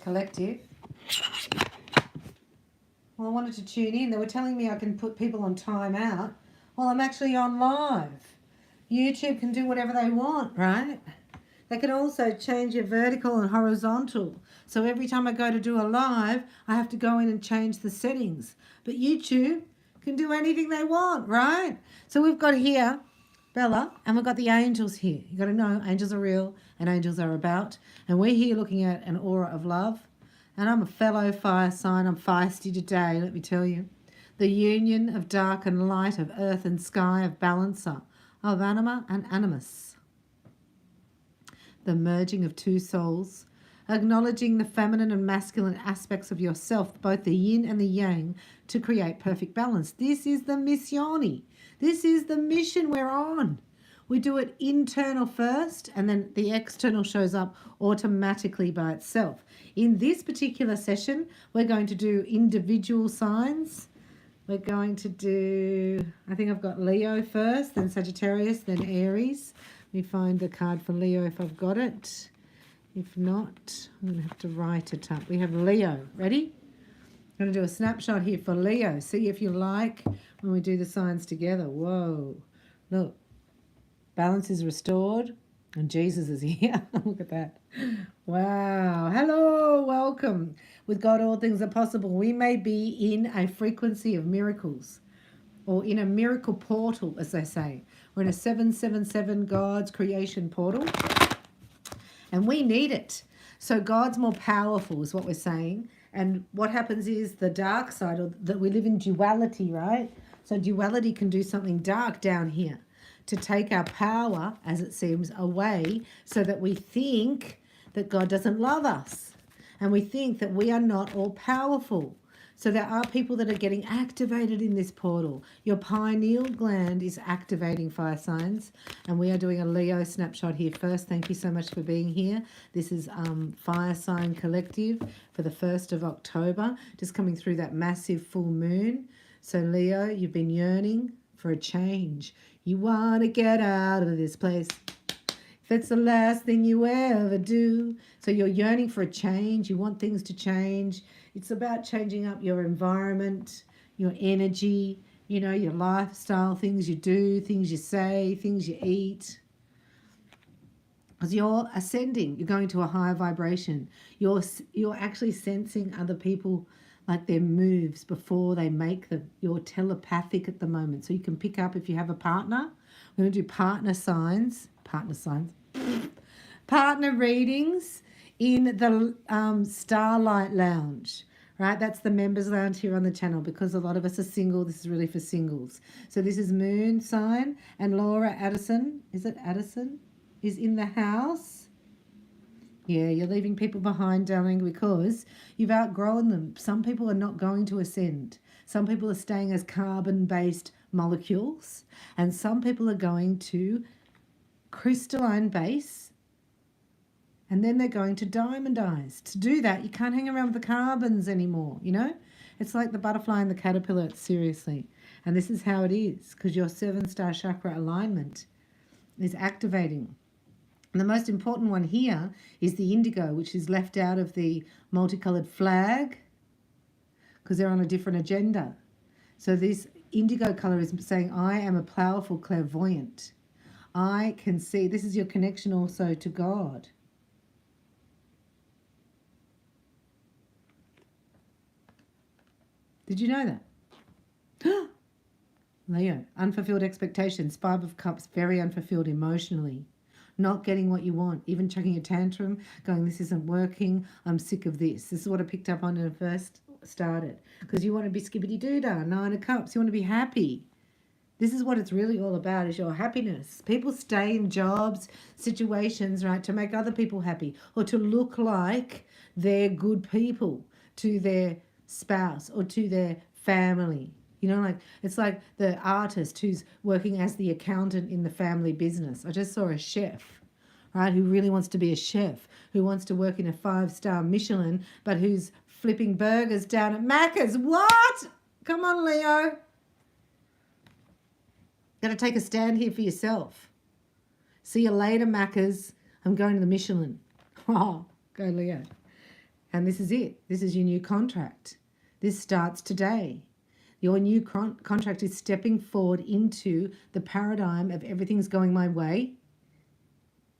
Collective. Well, I wanted to tune in. They were telling me I can put people on timeout. Well, I'm actually on live. YouTube can do whatever they want, right? They can also change your vertical and horizontal. So every time I go to do a live, I have to go in and change the settings. But YouTube can do anything they want, right? So we've got here Bella, and we've got the angels here. You got to know angels are real and angels are about. And we're here looking at an aura of love. And I'm a fellow fire sign. I'm feisty today, let me tell you. The union of dark and light, of earth and sky, of balancer, of anima and animus. The merging of two souls, acknowledging the feminine and masculine aspects of yourself, both the yin and the yang, to create perfect balance. This is the missione. This is the mission we're on. We do it internal first, and then the external shows up automatically by itself. In this particular session, we're going to do individual signs. We're going to do, I think I've got Leo first, then Sagittarius, then Aries. Let me find the card for Leo if I've got it. If not, I'm going to have to write it up. We have Leo. Ready? I'm going to do a snapshot here for Leo. See if you like when we do the signs together. Whoa. Look. Balance is restored. And Jesus is here. Look at that. Wow. Hello. Welcome. With God, all things are possible. We may be in a frequency of miracles, or in a miracle portal, as they say. We're in a 777 God's creation portal. And we need it. So God's more powerful is what we're saying. And what happens is the dark side, or that we live in duality, right? So duality can do something dark down here to take our power, as it seems, away, so that we think that God doesn't love us. And we think that we are not all powerful. So there are people that are getting activated in this portal. Your pineal gland is activating, fire signs. And we are doing a Leo snapshot here first. Thank you so much for being here. This is Fire Sign Collective for the 1st of October. Just coming through that massive full moon. So Leo, you've been yearning for a change. You want to get out of this place. If it's the last thing you ever do. So you're yearning for a change. You want things to change. It's about changing up your environment, your energy, you know, your lifestyle, things you do, things you say, things you eat. Because you're ascending. You're going to a higher vibration. You're actually sensing other people, like their moves before they make them. You're telepathic at the moment. So you can pick up if you have a partner. We're going to do partner readings in the Starlight Lounge, right? That's the members lounge here on the channel, because a lot of us are single. This is really for singles. So this is moon sign, and Laura Addison, is it Addison, is in the house. Yeah, you're leaving people behind, darling, because you've outgrown them. Some people are not going to ascend. Some people are staying as carbon-based molecules, and some people are going to crystalline base, and then they're going to diamondize. To do that, you can't hang around with the carbons anymore, you know? It's like the butterfly and the caterpillar, seriously. And this is how it is, because your 7-star chakra alignment is activating. And the most important one here is the indigo, which is left out of the multicolored flag because they're on a different agenda. So this indigo color is saying, I am a powerful clairvoyant. I can see. This is your connection also to God. Did you know that? Leo, unfulfilled expectations, 5 of Cups, very unfulfilled emotionally. Not getting what you want, even chucking a tantrum, going, this isn't working, I'm sick of this. This is what I picked up on when I first started. Because you want to be skibbity-doo-dah, 9 of Cups, you want to be happy. This is what it's really all about, is your happiness. People stay in jobs, situations, right, to make other people happy, or to look like they're good people to their spouse or to their family. You know, like, it's like the artist who's working as the accountant in the family business. I just saw a chef, right, who really wants to be a chef, who wants to work in a 5-star Michelin, but who's flipping burgers down at Macca's. What? Come on, Leo. Got to take a stand here for yourself. See you later, Macca's. I'm going to the Michelin. Oh, go, Leo. And this is it. This is your new contract. This starts today. Your new contract is stepping forward into the paradigm of everything's going my way.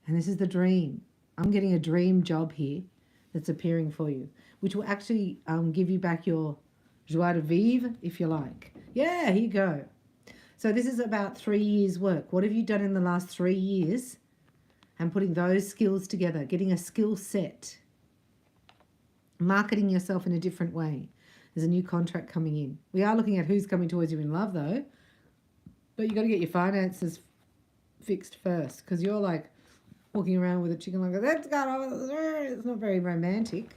And this is the dream. I'm getting a dream job here that's appearing for you, which will actually give you back your joie de vivre, if you like. Yeah, here you go. So this is about 3 years' work. What have you done in the last 3 years? And putting those skills together, getting a skill set, marketing yourself in a different way. There's a new contract coming in. We are looking at who's coming towards you in love, though. But you've got to get your finances fixed first, because you're like walking around with a chicken like, that's got it's not very romantic.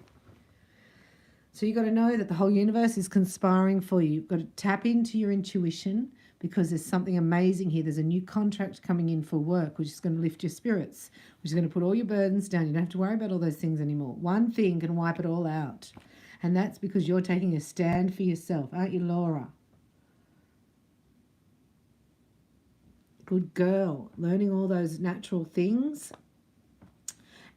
So you've got to know that the whole universe is conspiring for you. You've got to tap into your intuition, because there's something amazing here. There's a new contract coming in for work, which is going to lift your spirits, which is going to put all your burdens down. You don't have to worry about all those things anymore. One thing can wipe it all out. And that's because you're taking a stand for yourself. Aren't you, Laura? Good girl. Learning all those natural things.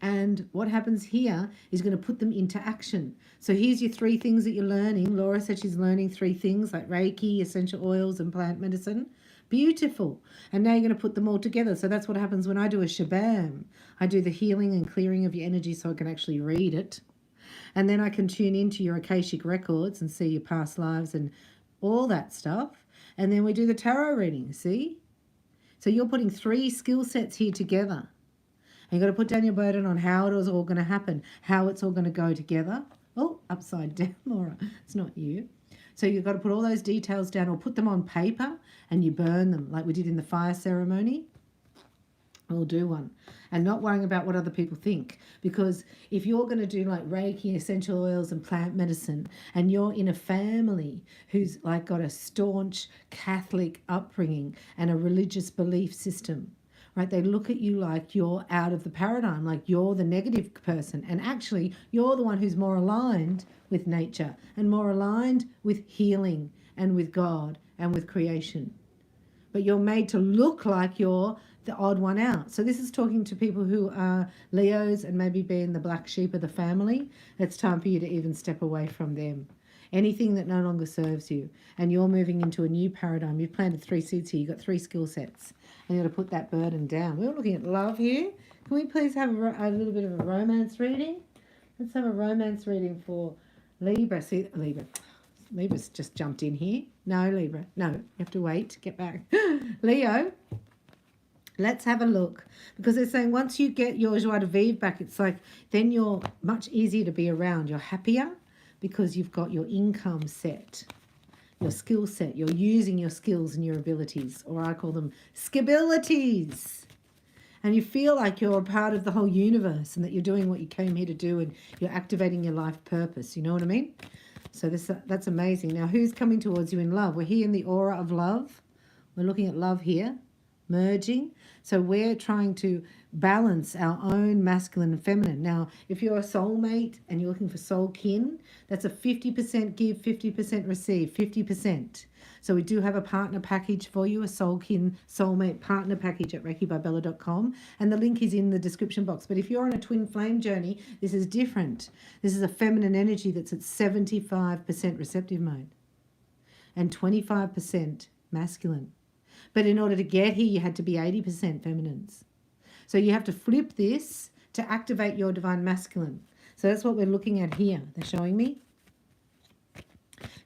And what happens here is going to put them into action. So here's your 3 things that you're learning. Laura said she's learning 3 things like Reiki, essential oils, and plant medicine. Beautiful. And now you're going to put them all together. So that's what happens when I do a shabam. I do the healing and clearing of your energy so I can actually read it. And then I can tune into your Akashic records and see your past lives and all that stuff. And then we do the tarot reading, see? So you're putting 3 skill sets here together. And you've got to put down your burden on how it is all going to happen, how it's all going to go together. Oh, upside down, Laura. It's not you. So you've got to put all those details down or put them on paper and you burn them like we did in the fire ceremony. We'll do one. And not worrying about what other people think. Because if you're going to do like Reiki, essential oils and plant medicine, and you're in a family who's like got a staunch Catholic upbringing and a religious belief system, right? They look at you like you're out of the paradigm, like you're the negative person. And actually, you're the one who's more aligned with nature and more aligned with healing and with God and with creation. But you're made to look like you're the odd one out. So this is talking to people who are Leos and maybe being the black sheep of the family. It's time for you to even step away from them. Anything that no longer serves you. And you're moving into a new paradigm. You've planted 3 seeds here. You've got 3 skill sets. And you've got to put that burden down. We're looking at love here. Can we please have a little bit of a romance reading? Let's have a romance reading for Libra. See, Libra's just jumped in here. No, Libra. No, you have to wait. Get back. Leo. Let's have a look, because they're saying once you get your joie de vivre back, it's like then you're much easier to be around. You're happier because you've got your income set, your skill set. You're using your skills and your abilities, or I call them skabilities. And you feel like you're a part of the whole universe and that you're doing what you came here to do and you're activating your life purpose. You know what I mean? So that's amazing. Now, who's coming towards you in love? We're here in the aura of love. We're looking at love here. Merging. So we're trying to balance our own masculine and feminine. Now, if you're a soulmate and you're looking for soul kin, that's a 50% give, 50% receive, 50%. So we do have a partner package for you, a soul kin soulmate partner package at reikibybella.com, and the link is in the description box. But if you're on a twin flame journey, this is different. This is a feminine energy that's at 75% receptive mode and 25% masculine. But in order to get here, you had to be 80% feminines. So you have to flip this to activate your divine masculine. So that's what we're looking at here. They're showing me.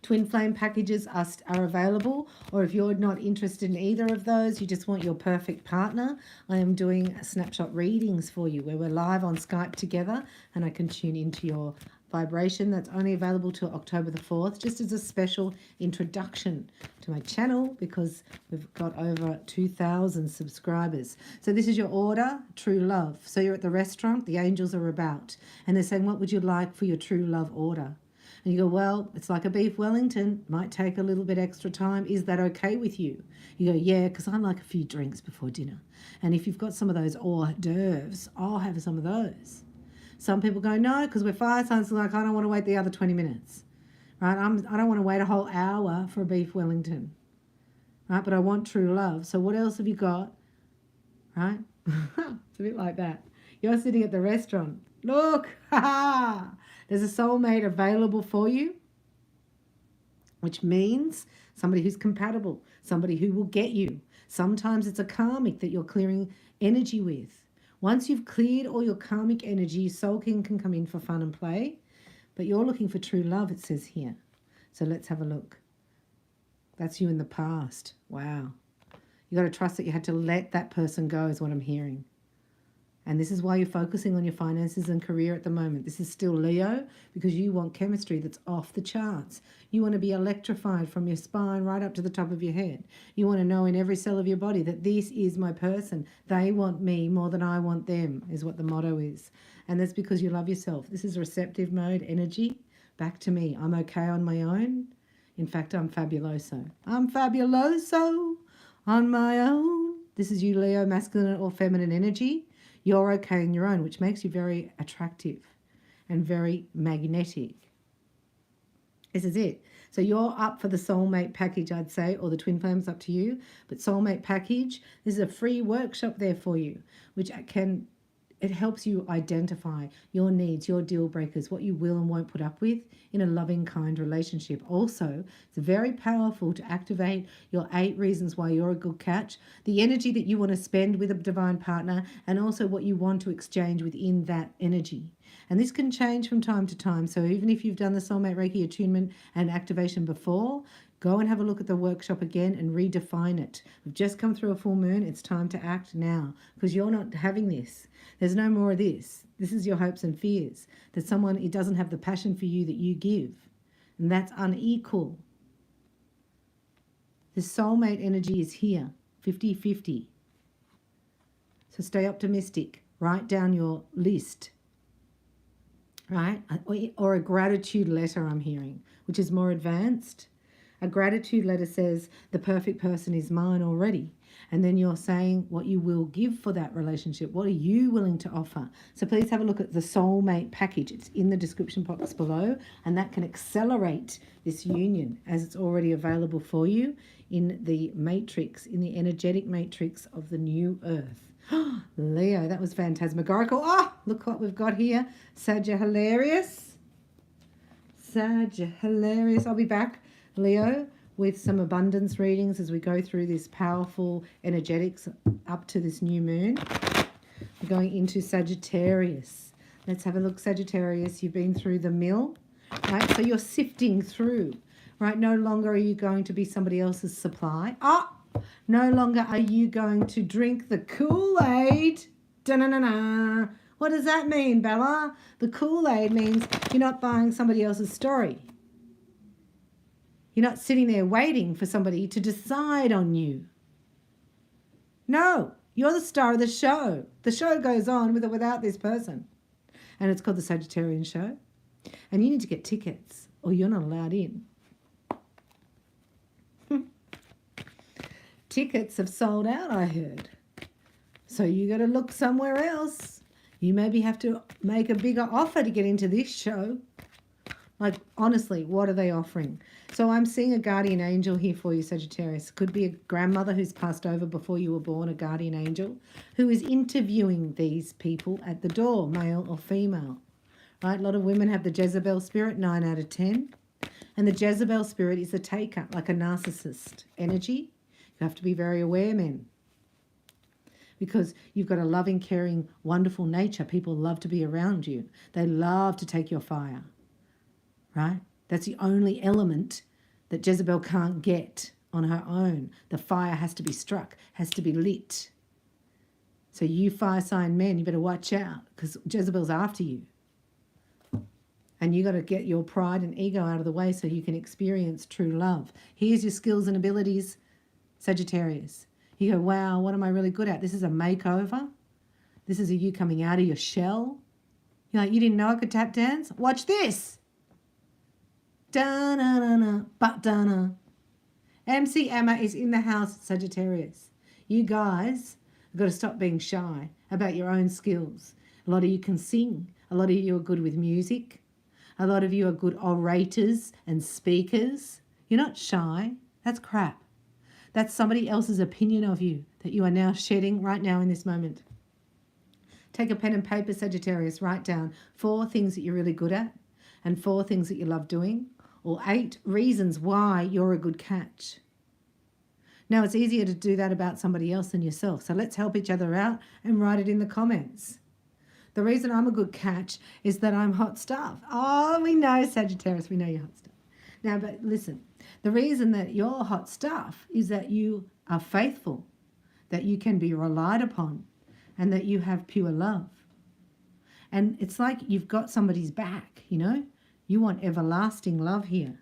Twin flame packages are available, or if you're not interested in either of those, you just want your perfect partner, I am doing snapshot readings for you where we're live on Skype together and I can tune into your vibration. That's only available till October the 4th, just as a special introduction to my channel, because we've got over 2,000 subscribers. So this is your order, true love. So you're at the restaurant, the angels are about, and they're saying, what would you like for your true love order? And you go, well, it's like a beef Wellington, might take a little bit extra time. Is that okay with you? You go, yeah, because I like a few drinks before dinner. And if you've got some of those hors d'oeuvres, I'll have some of those. Some people go, no, because we're fire signs, like, I don't want to wait the other 20 minutes, right? I don't want to wait a whole hour for a beef Wellington, right? But I want true love. So what else have you got, right? It's a bit like that. You're sitting at the restaurant Look, there's a soulmate available for you, which means somebody who's compatible, somebody who will get you. Sometimes it's a karmic that you're clearing energy with. Once you've cleared all your karmic energy, Soul King can come in for fun and play, but you're looking for true love, it says here. So let's have a look. That's you in the past. Wow. You got to trust that you had to let that person go is what I'm hearing. And this is why you're focusing on your finances and career at the moment. This is still Leo, because you want chemistry that's off the charts. You want to be electrified from your spine right up to the top of your head. You want to know in every cell of your body that this is my person. They want me more than I want them, is what the motto is. And that's because you love yourself. This is receptive mode energy. Back to me. I'm okay on my own. In fact, I'm fabuloso. I'm fabuloso on my own. This is you, Leo, masculine or feminine energy. You're okay in your own, which makes you very attractive and very magnetic. This is it. So you're up for the soulmate package, I'd say, or the twin flames, up to you. But soulmate package, this is a free workshop there for you, which it helps you identify your needs, your deal breakers, what you will and won't put up with in a loving, kind relationship. Also, it's very powerful to activate your 8 reasons why you're a good catch, the energy that you want to spend with a divine partner, and also what you want to exchange within that energy. And this can change from time to time. So even if you've done the soulmate Reiki attunement and activation before, go and have a look at the workshop again and redefine it. We've just come through a full moon. It's time to act now, because you're not having this. There's no more of this. This is your hopes and fears, that someone, it doesn't have the passion for you that you give. And that's unequal. The soulmate energy is here, 50-50. So stay optimistic. Write down your list, right? Or a gratitude letter, I'm hearing, which is more advanced. A gratitude letter says, the perfect person is mine already. And then you're saying what you will give for that relationship. What are you willing to offer? So please have a look at the soulmate package. It's in the description box below, and that can accelerate this union as it's already available for you in the matrix, in the energetic matrix of the new earth. Leo, that was phantasmagorical. Oh, look what we've got here. Sagittarius. Sagittarius. I'll be back, Leo, with some abundance readings as we go through this powerful energetics up to this new moon. We're going into Sagittarius. Let's have a look, Sagittarius. You've been through the mill, right? So you're sifting through, right? No longer are you going to be somebody else's supply. No longer are you going to drink the Kool-Aid. Da-na-na-na. What does that mean, Bella? The Kool-Aid means you're not buying somebody else's story. You're not sitting there waiting for somebody to decide on you. No, you're the star of the show. The show goes on with or without this person. And it's called the Sagittarian Show. And you need to get tickets or you're not allowed in. Tickets have sold out, I heard. So you got to look somewhere else. You maybe have to make a bigger offer to get into this show. Like, honestly, what are they offering? So I'm seeing a guardian angel here for you, Sagittarius. Could be a grandmother who's passed over before you were born, a guardian angel, who is interviewing these people at the door, male or female. Right? A lot of women have the Jezebel spirit, 9 out of 10. And the Jezebel spirit is a taker, like a narcissist energy. You have to be very aware, men. Because you've got a loving, caring, wonderful nature. People love to be around you. They love to take your fire. Right? That's the only element that Jezebel can't get on her own. The fire has to be struck, has to be lit. So you fire sign men, you better watch out, because Jezebel's after you. And you got to get your pride and ego out of the way so you can experience true love. Here's your skills and abilities, Sagittarius. You go, wow, what am I really good at? This is a makeover. This is a you coming out of your shell. You're like, you didn't know I could tap dance? Watch this. Da-na-na-na, but-da-na. MC Emma is in the house, Sagittarius. You guys have got to stop being shy about your own skills. A lot of you can sing. A lot of you are good with music. A lot of you are good orators and speakers. You're not shy. That's crap. That's somebody else's opinion of you that you are now shedding right now in this moment. Take a pen and paper, Sagittarius. Write down 4 things that you're really good at and 4 things that you love doing, or 8 reasons why you're a good catch. Now, it's easier to do that about somebody else than yourself. So let's help each other out and write it in the comments. The reason I'm a good catch is that I'm hot stuff. Oh, we know, Sagittarius, we know you're hot stuff. Now, but listen, the reason that you're hot stuff is that you are faithful, that you can be relied upon, and that you have pure love. And it's like you've got somebody's back, you know? You want everlasting love here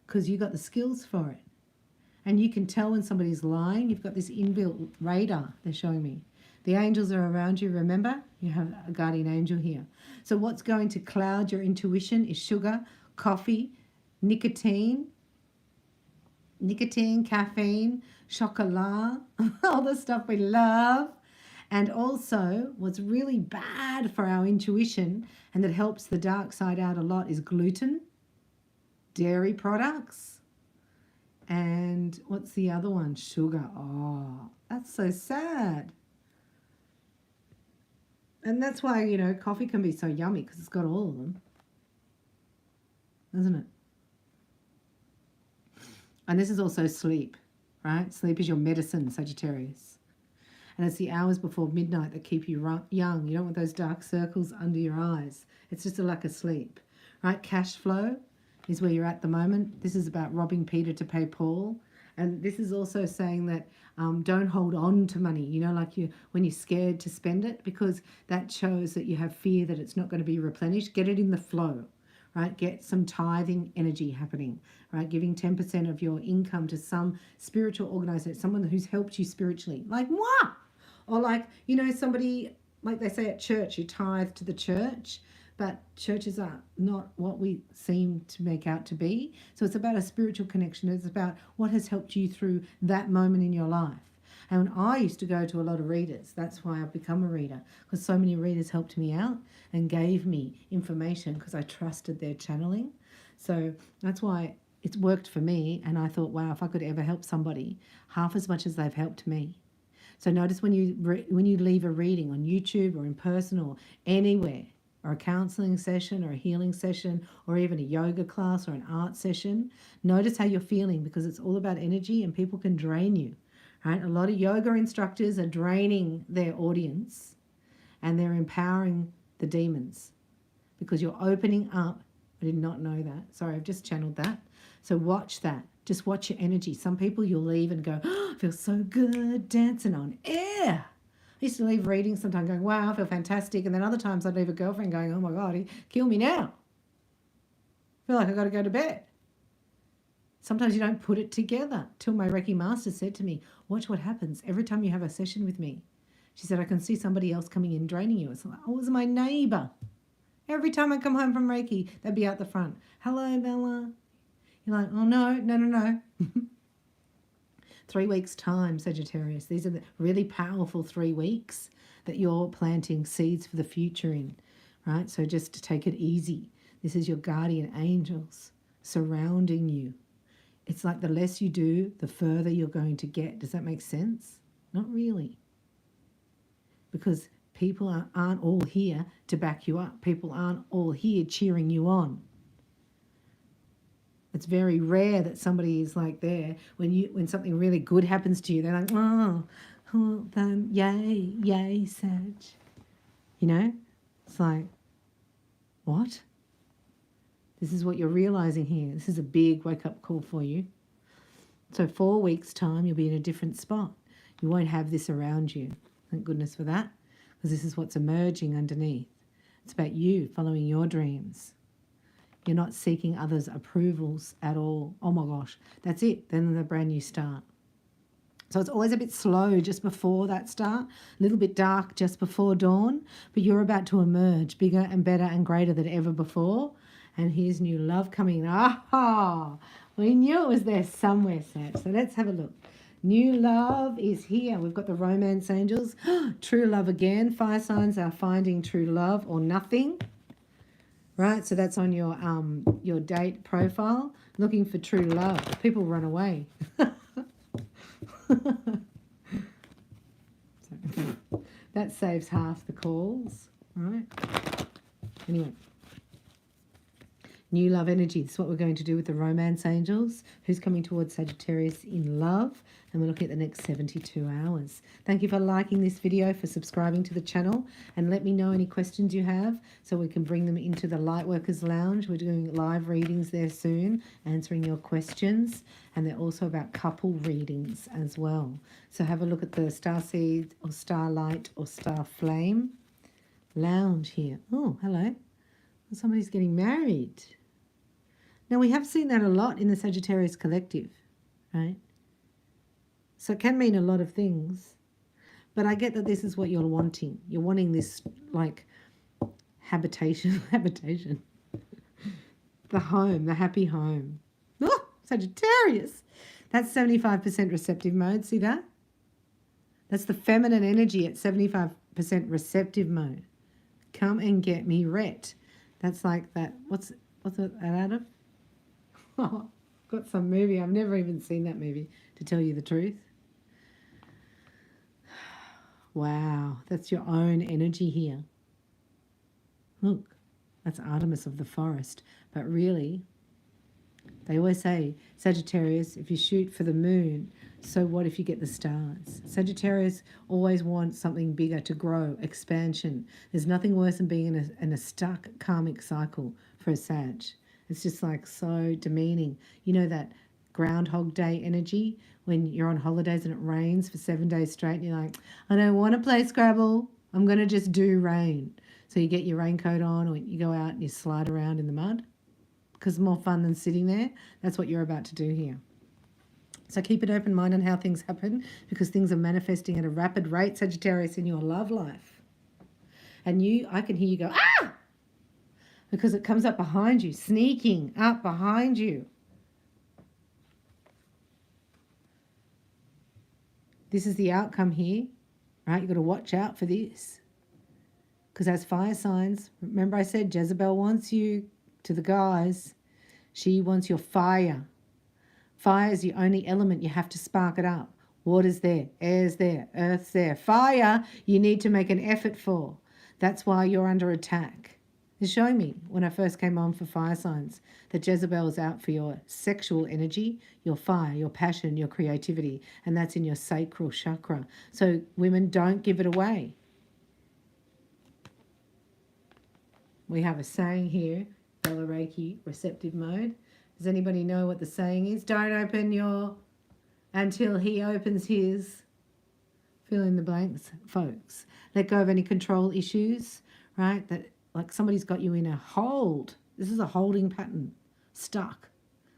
because you got the skills for it. And you can tell when somebody's lying. You've got this inbuilt radar, they're showing me. The angels are around you, remember? You have a guardian angel here. So what's going to cloud your intuition is sugar, coffee, nicotine, caffeine, chocolat, all the stuff we love. And also what's really bad for our intuition and that helps the dark side out a lot is gluten, dairy products, and what's the other one? Sugar. Oh, that's so sad. And that's why, you know, coffee can be so yummy because it's got all of them, isn't it? And this is also sleep, right? Sleep is your medicine, Sagittarius. And it's the hours before midnight that keep you young. You don't want those dark circles under your eyes. It's just a lack of sleep, right? Cash flow is where you're at the moment. This is about robbing Peter to pay Paul. And this is also saying that don't hold on to money, you know, like when you're scared to spend it, because that shows that you have fear that it's not going to be replenished. Get it in the flow, right? Get some tithing energy happening, right? Giving 10% of your income to some spiritual organization, someone who's helped you spiritually. Like what? Or like, you know, somebody, like they say at church, you tithe to the church, but churches are not what we seem to make out to be. So it's about a spiritual connection. It's about what has helped you through that moment in your life. And when I used to go to a lot of readers, that's why I've become a reader, because so many readers helped me out and gave me information because I trusted their channeling. So that's why it's worked for me. And I thought, wow, if I could ever help somebody half as much as they've helped me. So notice when you leave a reading on YouTube or in person or anywhere, or a counseling session or a healing session or even a yoga class or an art session, notice how you're feeling, because it's all about energy and people can drain you, right? A lot of yoga instructors are draining their audience and they're empowering the demons because you're opening up. I did not know that. Sorry, I've just channeled that. So watch that. Just watch your energy. Some people you'll leave and go, oh, I feel so good dancing on air. I used to leave readings sometimes going, wow, I feel fantastic. And then other times I'd leave a girlfriend going, oh my God, kill me now. I feel like I've got to go to bed. Sometimes you don't put it together. Till my Reiki master said to me, watch what happens every time you have a session with me. She said, I can see somebody else coming in draining you. It's like, oh, it was my neighbor. Every time I come home from Reiki, they'd be out the front. Hello, Bella. You're like, oh, no. 3 weeks time, Sagittarius. These are the really powerful 3 weeks that you're planting seeds for the future in, right? So just to take it easy. This is your guardian angels surrounding you. It's like the less you do, the further you're going to get. Does that make sense? Not really. Because people aren't all here to back you up. People aren't all here cheering you on. It's very rare that somebody is like there when something really good happens to you. They're like, oh then yay, Sag. You know, it's like, what? This is what you're realizing here. This is a big wake-up call for you. So 4 weeks' time, you'll be in a different spot. You won't have this around you. Thank goodness for that, because this is what's emerging underneath. It's about you following your dreams. You're not seeking others' approvals at all. Oh my gosh, that's it. Then the brand new start. So it's always a bit slow just before that start, a little bit dark just before dawn, but you're about to emerge bigger and better and greater than ever before. And here's new love coming. Ah, we knew it was there somewhere, Sag. So let's have a look. New love is here. We've got the romance angels. True love again. Fire signs are finding true love or nothing. Right, so that's on your date profile. Looking for true love. People run away. That saves half the calls, right? Anyway. New love energy. This is what we're going to do with the romance angels. Who's coming towards Sagittarius in love? And we're looking at the next 72 hours. Thank you for liking this video, for subscribing to the channel. And let me know any questions you have so we can bring them into the Lightworkers Lounge. We're doing live readings there soon, answering your questions. And they're also about couple readings as well. So have a look at the Starseed or Starlight or Star Flame Lounge here. Oh, hello. Somebody's getting married. Now, we have seen that a lot in the Sagittarius collective, right? So it can mean a lot of things. But I get that this is what you're wanting. You're wanting this, like, habitation. The home, the happy home. Oh, Sagittarius. That's 75% receptive mode. See that? That's the feminine energy at 75% receptive mode. Come and get me ret. That's like that. What's that out of? Oh, got some movie. I've never even seen that movie, to tell you the truth. Wow, that's your own energy here. Look, that's Artemis of the forest. But really, they always say, Sagittarius, if you shoot for the moon, so what if you get the stars? Sagittarius always wants something bigger to grow, expansion. There's nothing worse than being in a stuck karmic cycle for a Sag. It's just like so demeaning. You know that Groundhog Day energy when you're on holidays and it rains for 7 days straight and you're like, I don't want to play Scrabble. I'm going to just do rain. So you get your raincoat on or you go out and you slide around in the mud because it's more fun than sitting there. That's what you're about to do here. So keep an open mind on how things happen because things are manifesting at a rapid rate, Sagittarius, in your love life. And I can hear you go, ah! Because it comes up behind you, sneaking up behind you. This is the outcome here, right? You've got to watch out for this. Because as fire signs, remember I said Jezebel wants you to the guys. She wants your fire. Fire is the only element. You have to spark it up. Water's there, air's there, earth's there. Fire, you need to make an effort for. That's why you're under attack. It's showing me when I first came on for fire signs that Jezebel is out for your sexual energy, your fire, your passion, your creativity, and that's in your sacral chakra. So women, don't give it away. We have a saying here, Bella Reiki, receptive mode. Does anybody know what the saying is? Don't open your until he opens his. Fill in the blanks, folks. Let go of any control issues, right? That like somebody's got you in a hold. This is a holding pattern. Stuck.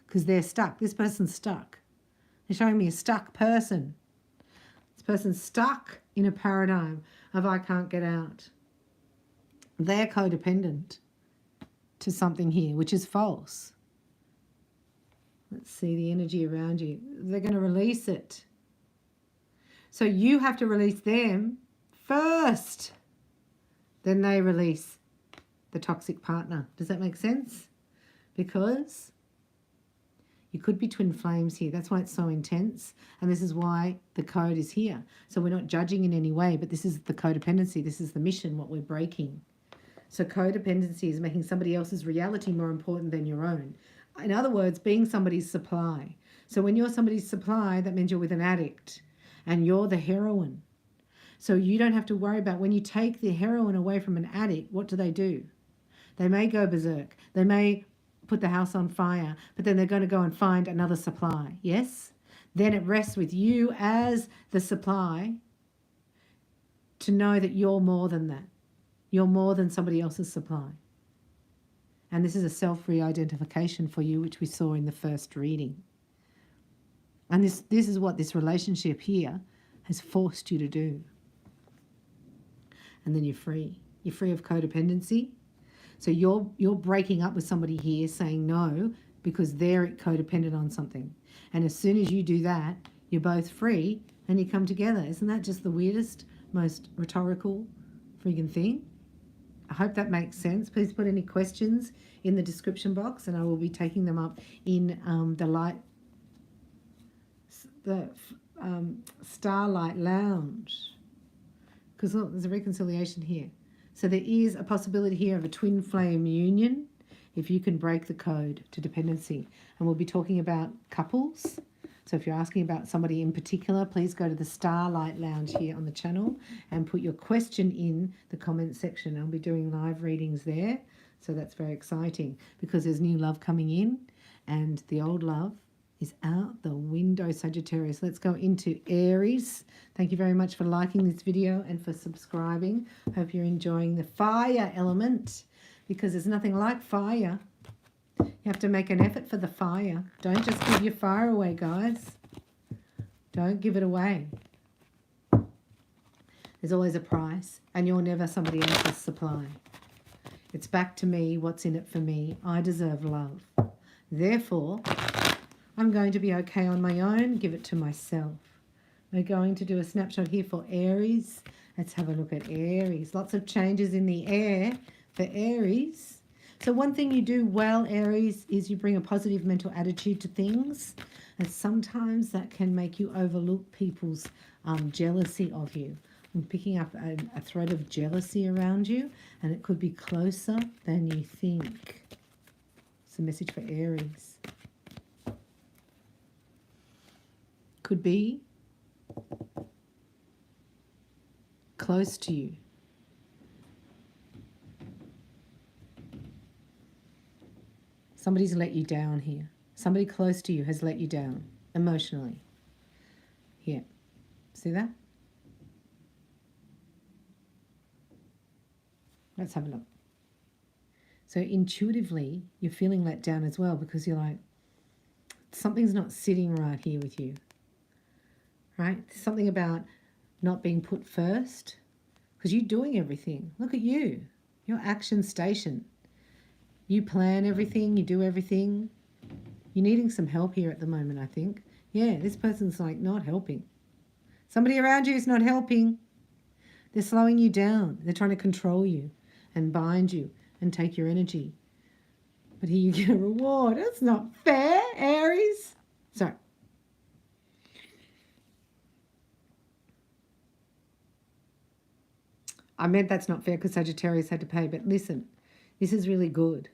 Because they're stuck. This person's stuck. They're showing me a stuck person. This person's stuck in a paradigm of I can't get out. They're codependent to something here, which is false. Let's see the energy around you. They're going to release it. So you have to release them first. Then they release the toxic partner. Does that make sense? Because you could be twin flames here. That's why it's so intense. And this is why the code is here. So we're not judging in any way, but this is the codependency. This is the mission, what we're breaking. So codependency is making somebody else's reality more important than your own. In other words, being somebody's supply. So when you're somebody's supply, that means you're with an addict and you're the heroine. So you don't have to worry about when you take the heroin away from an addict, what do? They may go berserk. They may put the house on fire, but then they're going to go and find another supply. Yes? Then it rests with you as the supply to know that you're more than that. You're more than somebody else's supply. And this is a self-re-identification for you, which we saw in the first reading. And this is what this relationship here has forced you to do. And then you're free. You're free of codependency. So you're breaking up with somebody here saying no because they're codependent on something. And as soon as you do that, you're both free and you come together. Isn't that just the weirdest, most rhetorical freaking thing? I hope that makes sense. Please put any questions in the description box and I will be taking them up in the Starlight Lounge. because look, there's a reconciliation here. So there is a possibility here of a twin flame union if you can break the code to dependency. And we'll be talking about couples. So if you're asking about somebody in particular, please go to the Starlight Lounge here on the channel and put your question in the comment section. I'll be doing live readings there. So that's very exciting because there's new love coming in and the old love is out the window, Sagittarius. Let's go into Aries. Thank you very much for liking this video and for subscribing. Hope you're enjoying the fire element because there's nothing like fire. You have to make an effort for the fire. Don't just give your fire away, guys. Don't give it away. There's always a price and you're never somebody else's supply. It's back to me. What's in it for me? I deserve love. Therefore, I'm going to be okay on my own, give it to myself. We're going to do a snapshot here for Aries. Let's have a look at Aries. Lots of changes in the air for Aries. So one thing you do well, Aries, is you bring a positive mental attitude to things. And sometimes that can make you overlook people's jealousy of you. I'm picking up a thread of jealousy around you, and it could be closer than you think. It's a message for Aries. Could be close to you. Somebody's let you down here. Somebody close to you has let you down emotionally. Here. See that? Let's have a look. So intuitively, you're feeling let down as well because you're like, something's not sitting right here with you. Right? Something about not being put first because you're doing everything. Look at you. You're action station. You plan everything. You do everything. You're needing some help here at the moment, I think. Yeah, this person's like not helping. Somebody around you is not helping. They're slowing you down. They're trying to control you and bind you and take your energy. But here you get a reward. That's not fair, Aries. Sorry. I meant that's not fair because Sagittarius had to pay, but listen, this is really good.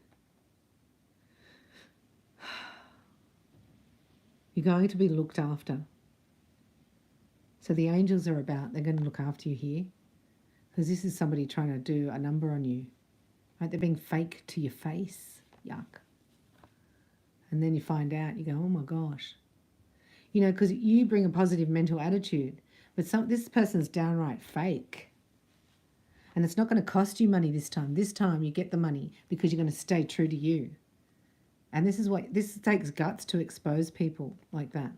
You're going to be looked after. So the angels are about, they're going to look after you here because this is somebody trying to do a number on you. Right? They're being fake to your face. Yuck. And then you find out, you go, oh my gosh. You know, because you bring a positive mental attitude, but this person's downright fake. And it's not going to cost you money this time. This time you get the money because you're going to stay true to you. And this takes guts to expose people like that.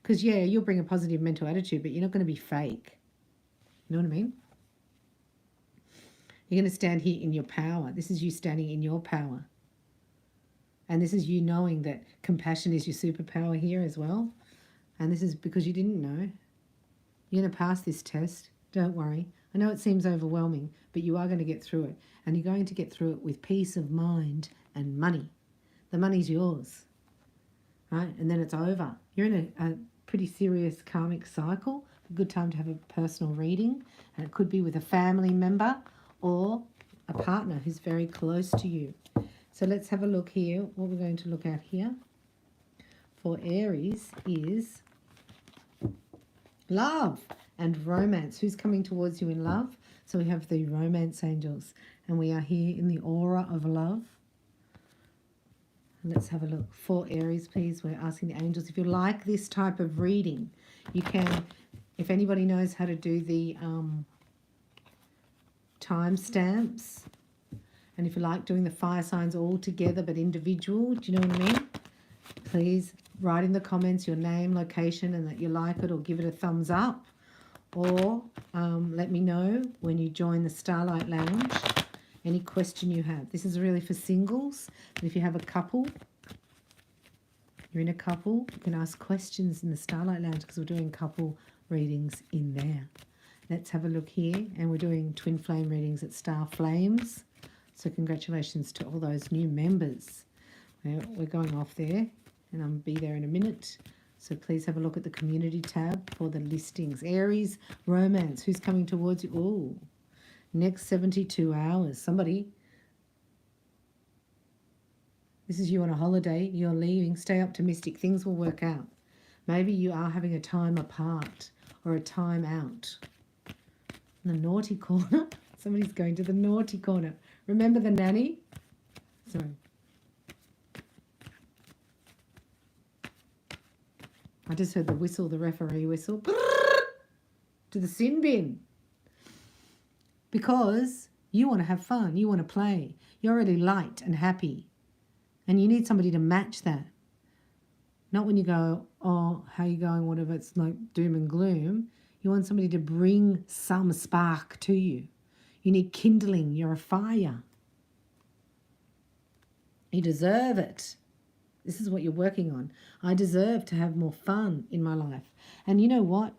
Because, yeah, you'll bring a positive mental attitude, but you're not going to be fake. You know what I mean? You're going to stand here in your power. This is you standing in your power. And this is you knowing that compassion is your superpower here as well. And this is because you didn't know. You're going to pass this test. Don't worry. I know it seems overwhelming, but you are going to get through it. And you're going to get through it with peace of mind and money. The money's yours, right? And then it's over. You're in a pretty serious karmic cycle. A good time to have a personal reading. And it could be with a family member or a partner who's very close to you. So let's have a look here. What we're going to look at here for Aries is love and romance. Who's coming towards you in love? So we have the romance angels, and we are here in the aura of love. Let's have a look for Aries, please. We're asking the angels, if you like this type of reading, you can, if anybody knows how to do the timestamps, and if you like doing the fire signs all together but individual, do you know what I mean? Please write in the comments your name, location, and that you like it, or give it a thumbs up. Or let me know when you join the Starlight Lounge, any question you have. This is really for singles, but if you have a couple, you're in a couple, you can ask questions in the Starlight Lounge because we're doing couple readings in there. Let's have a look here, and we're doing twin flame readings at Star Flames. So congratulations to all those new members. We're going off there, and I'll be there in a minute. So please have a look at the community tab for the listings. Aries, romance. Who's coming towards you? Oh, next 72 hours. Somebody. This is you on a holiday. You're leaving. Stay optimistic. Things will work out. Maybe you are having a time apart or a time out. The naughty corner. Somebody's going to the naughty corner. Remember the nanny? Sorry. I just heard the whistle, the referee whistle. To the sin bin. Because you want to have fun. You want to play. You're already light and happy. And you need somebody to match that. Not when you go, oh, how you going, whatever, it's like doom and gloom. You want somebody to bring some spark to you. You need kindling. You're a fire. You deserve it. This is what you're working on. I deserve to have more fun in my life. And you know what?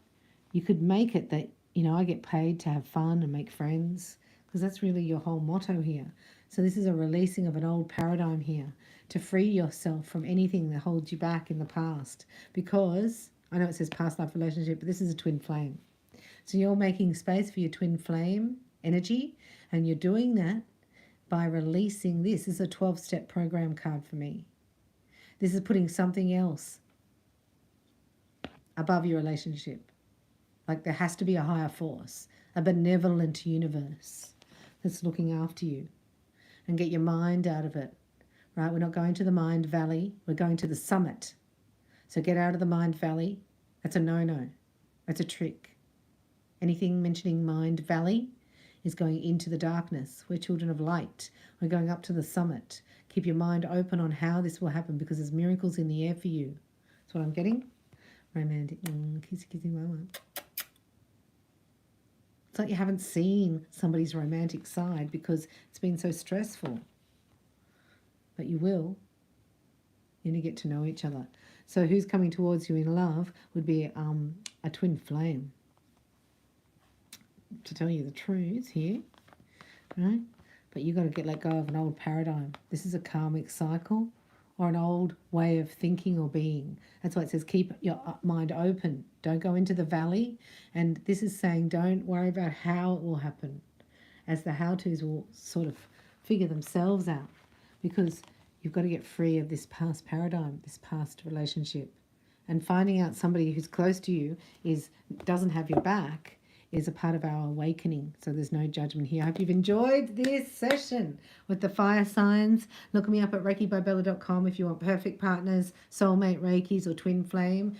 You could make it that, I get paid to have fun and make friends, because that's really your whole motto here. So this is a releasing of an old paradigm here to free yourself from anything that holds you back in the past. Because I know it says past life relationship, but this is a twin flame. So you're making space for your twin flame energy, and you're doing that by releasing this. This is a 12-step program card for me. This is putting something else above your relationship. Like there has to be a higher force, a benevolent universe that's looking after you. And get your mind out of it, right? We're not going to the mind valley. We're going to the summit. So get out of the mind valley. That's a no-no. That's a trick. Anything mentioning mind valley is going into the darkness. We're children of light. We're going up to the summit. Keep your mind open on how this will happen, because there's miracles in the air for you. That's what I'm getting. Romantic. Kissy, kissy, mama. It's like you haven't seen somebody's romantic side because it's been so stressful. But you will. You need to get to know each other. So who's coming towards you in love would be a twin flame. To tell you the truth here, right? But you've got to let go of an old paradigm. This is a karmic cycle or an old way of thinking or being. That's why it says keep your mind open. Don't go into the valley. And this is saying don't worry about how it will happen, as the how-tos will sort of figure themselves out, because you've got to get free of this past paradigm, this past relationship. And finding out somebody who's close to you doesn't have your back is a part of our awakening. So there's no judgment here. I hope you've enjoyed this session with the fire signs. Look me up at reikibybella.com if you want perfect partners, soulmate Reikis, or twin flame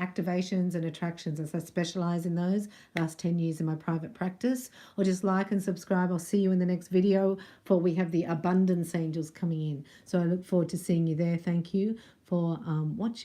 activations and attractions, as I specialize in those last 10 years in my private practice. Or just like and subscribe. I'll see you in the next video, for we have the abundance angels coming in. So I look forward to seeing you there. Thank you for watching.